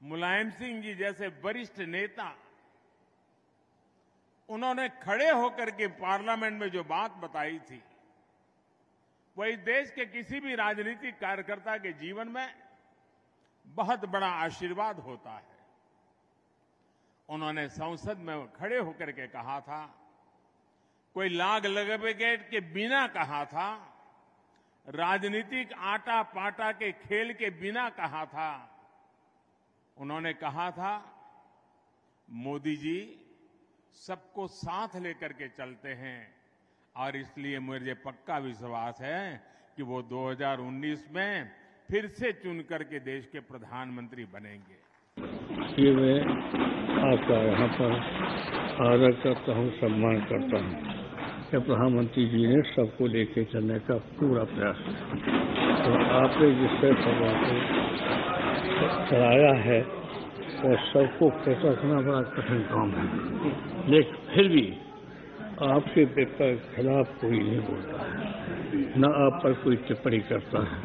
मुलायम सिंह जी जैसे वरिष्ठ नेता, उन्होंने खड़े होकर के पार्लियामेंट में जो बात बताई थी, वही देश के किसी भी राजनीतिक कार्यकर्ता के जीवन में बहुत बड़ा आशीर्वाद होता है। उन्होंने संसद में खड़े होकर के कहा था, कोई लाग लपेट के बिना कहा था, राजनीतिक आटा पाटा के खेल के बिना कहा था। उन्होंने कहा था, मोदी जी सबको साथ लेकर के चलते हैं और इसलिए मुझे पक्का विश्वास है कि वो 2019 में फिर से चुन करके देश के प्रधानमंत्री बनेंगे। ये मैं आपका यहाँ पर आदर करता हूँ, सम्मान करता हूँ कि प्रधानमंत्री जी ने सबको लेके चलने का पूरा प्रयास किया। तो आपने जिस तरह सभा को चलाया है और सबको फोकस रखना बड़ा कठिन काम है, लेकिन फिर भी आपके पेपर के खिलाफ कोई नहीं बोलता है, न आप पर कोई टिप्पणी करता है।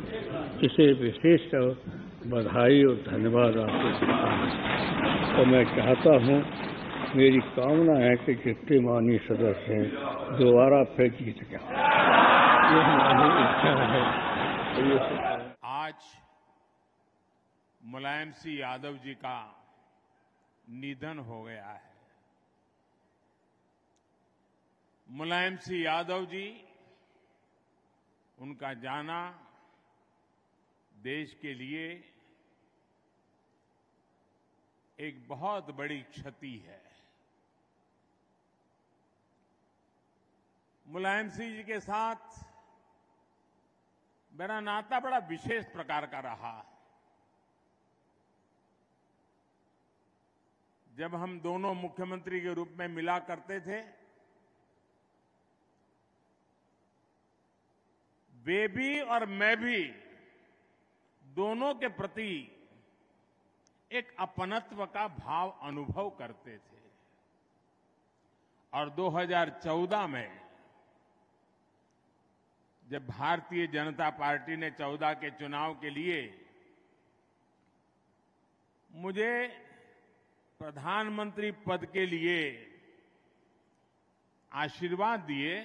इसे विशेषकर बधाई और धन्यवाद आपको देता हूँ। और मैं चाहता हूँ, मेरी कामना है कि जितने माननीय सदस्य हैं दोबारा फिर जीत गया, ये हमारी इच्छा है। आज मुलायम सिंह यादव जी का निधन हो गया है। मुलायम सिंह यादव जी, उनका जाना देश के लिए एक बहुत बड़ी क्षति है। मुलायम सिंह जी के साथ मेरा नाता बड़ा विशेष प्रकार का रहा। जब हम दोनों मुख्यमंत्री के रूप में मिला करते थे, वे भी और मैं भी दोनों के प्रति एक अपनत्व का भाव अनुभव करते थे। और 2014 में जब भारतीय जनता पार्टी ने 14 के चुनाव के लिए मुझे प्रधानमंत्री पद के लिए आशीर्वाद दिए,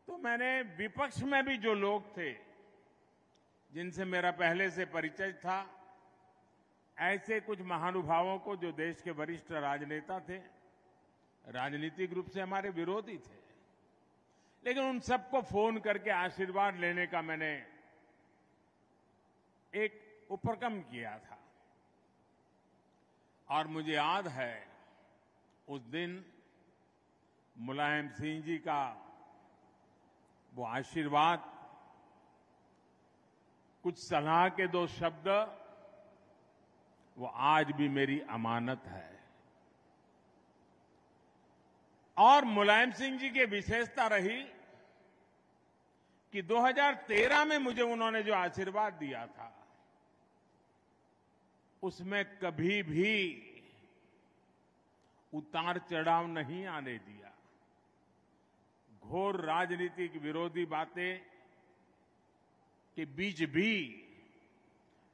तो मैंने विपक्ष में भी जो लोग थे जिनसे मेरा पहले से परिचय था, ऐसे कुछ महानुभावों को जो देश के वरिष्ठ राजनेता थे, राजनीतिक रूप से हमारे विरोधी थे, लेकिन उन सबको फोन करके आशीर्वाद लेने का मैंने एक उपक्रम किया था। और मुझे याद है, उस दिन मुलायम सिंह जी का वो आशीर्वाद, कुछ सलाह के 2 शब्द, वो आज भी मेरी अमानत है। और मुलायम सिंह जी की विशेषता रही कि 2013 में मुझे उन्होंने जो आशीर्वाद दिया था, उसमें कभी भी उतार चढ़ाव नहीं आने दिया। घोर राजनीतिक विरोधी बातें के बीच भी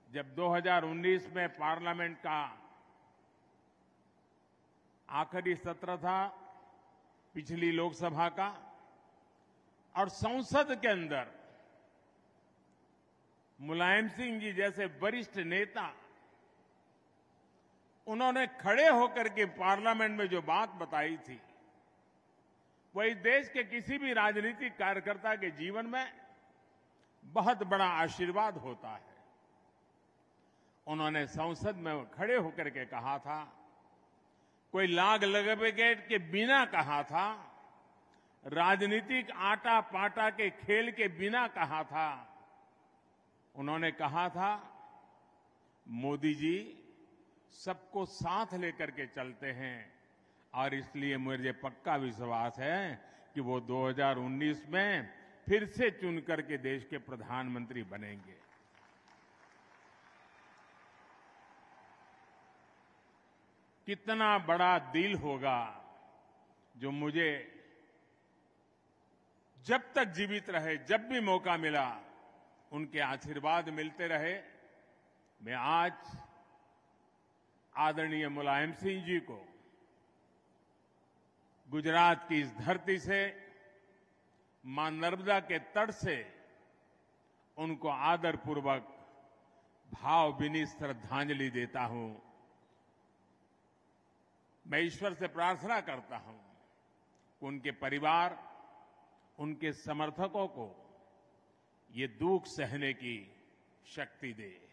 जब 2019 में पार्लियामेंट का आखिरी सत्र था, पिछली लोकसभा का, और संसद के अंदर मुलायम सिंह जी जैसे वरिष्ठ नेता, उन्होंने खड़े होकर के पार्लियामेंट में जो बात बताई थी, वही देश के किसी भी राजनीतिक कार्यकर्ता के जीवन में बहुत बड़ा आशीर्वाद होता है। उन्होंने संसद में खड़े होकर के कहा था, कोई लाग लपेट के बिना कहा था, राजनीतिक आटा पाटा के खेल के बिना कहा था। उन्होंने कहा था, मोदी जी सबको साथ लेकर के चलते हैं और इसलिए मुझे पक्का विश्वास है कि वो 2019 में फिर से चुन करके देश के प्रधानमंत्री बनेंगे। कितना बड़ा दिल होगा जो मुझे जब तक जीवित रहे, जब भी मौका मिला, उनके आशीर्वाद मिलते रहे। मैं आज आदरणीय मुलायम सिंह जी को गुजरात की इस धरती से, मां नर्मदा के तट से उनको आदरपूर्वक भावभीनी श्रद्धांजलि देता हूं। मैं ईश्वर से प्रार्थना करता हूं कि उनके परिवार, उनके समर्थकों को ये दुख सहने की शक्ति दे।